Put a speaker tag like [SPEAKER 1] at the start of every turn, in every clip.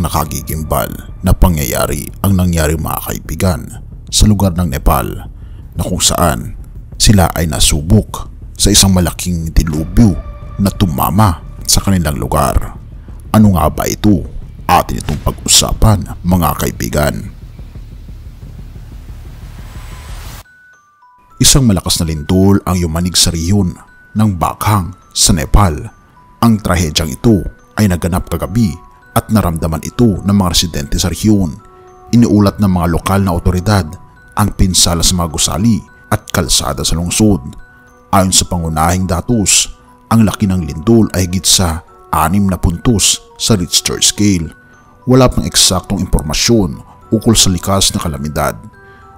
[SPEAKER 1] isang nakagigimbal na pangyayari ang nangyari mga kaibigan sa lugar ng Nepal na kung saan sila ay nasubok sa isang malaking dilubyo na tumama sa kanilang lugar. Ano nga ba ito? Atin itong pag-usapan mga kaibigan. Isang malakas na lindol ang yumanig sa rehiyon ng Baghang sa Nepal. Ang trahedyang ito ay naganap kagabi at naramdaman ito ng mga residente sa rehiyon. Iniulat ng mga lokal na otoridad ang pinsala sa mga gusali at kalsada sa lungsod. Ayon sa pangunahing datos, ang laki ng lindol ay higit sa 6 na puntos sa Richter scale. Wala pang eksaktong impormasyon ukol sa likas na kalamidad.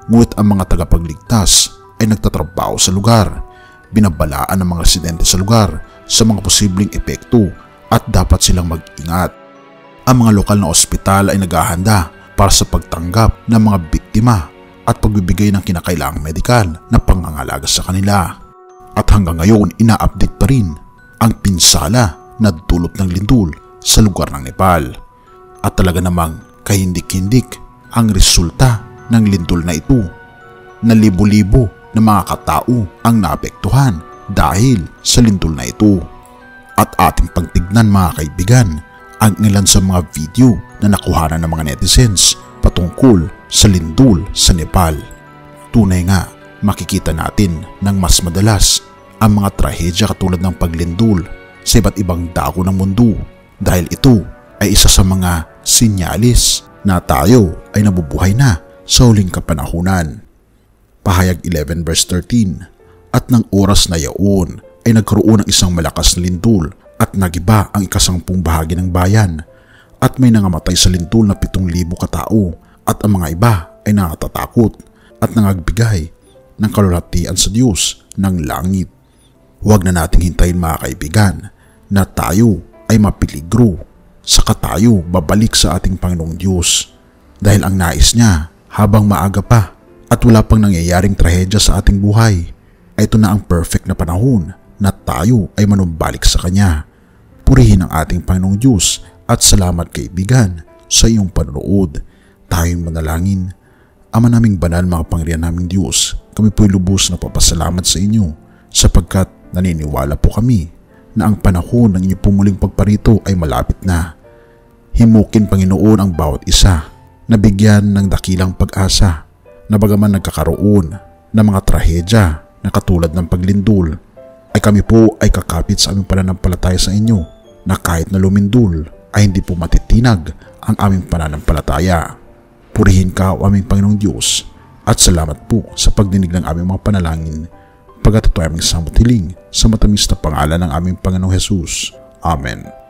[SPEAKER 1] Ngunit ang mga tagapagligtas ay nagtatrabaho sa lugar. Binabalaan ng mga residente sa lugar sa mga posibleng epekto at dapat silang mag-ingat. Ang mga lokal na ospital ay naghahanda para sa pagtanggap ng mga biktima at pagbibigay ng kinakailangang medikal na pangangalaga sa kanila. At hanggang ngayon ina-update pa rin ang pinsala na dulot ng lindol sa lugar ng Nepal. At talaga namang kahindik-hindik ang resulta ng lindol na ito, na libo-libo na mga katao ang naapektuhan dahil sa lindol na ito. At ating pagtignan mga kaibigan ang ilan sa mga video na nakuhanan ng mga netizens patungkol sa lindol sa Nepal. Tunay nga, makikita natin ng mas madalas ang mga trahedya katulad ng paglindol sa iba't ibang dako ng mundo dahil ito ay isa sa mga sinyalis na tayo ay nabubuhay na sa huling kapanahunan. Pahayag 11 verse 13, at ng oras na yaon ay nagkaroon ng isang malakas na lindol at nagiba ang ika-10 bahagi ng bayan at may nangamatay sa lindol na 7,000 katao at ang mga iba ay nakatatakot at nangagbigay ng kalulatian sa Diyos ng langit. Huwag na nating hintayin mga kaibigan na tayo ay mapiligro, saka tayo babalik sa ating Panginoong Diyos dahil ang nais niya habang maaga pa at wala pang nangyayaring trahedya sa ating buhay ay ito na ang perfect na panahon na tayo ay manumbalik sa Kanya. Purihin ang ating Panginoong Diyos at salamat kaibigan sa iyong panonood. Tayong manalangin. Ama naming banal, makapangyarihan naming Diyos, kami po'y lubos na papasalamat sa inyo sapagkat naniniwala po kami na ang panahon ng inyong pumuling pagparito ay malapit na. Himukin Panginoon ang bawat isa na bigyan ng dakilang pag-asa na bagaman nagkakaroon ng mga trahedya na katulad ng paglindol, ay kami po ay kakapit sa aming pananampalataya sa inyo na kahit na lumindol ay hindi po matitinag ang aming pananampalataya. Purihin ka o aming Panginoong Diyos at salamat po sa pagdinig ng aming mga panalangin pagkat ito ay aming samot hiling sa matamis na pangalan ng aming Panginoong Jesus. Amen.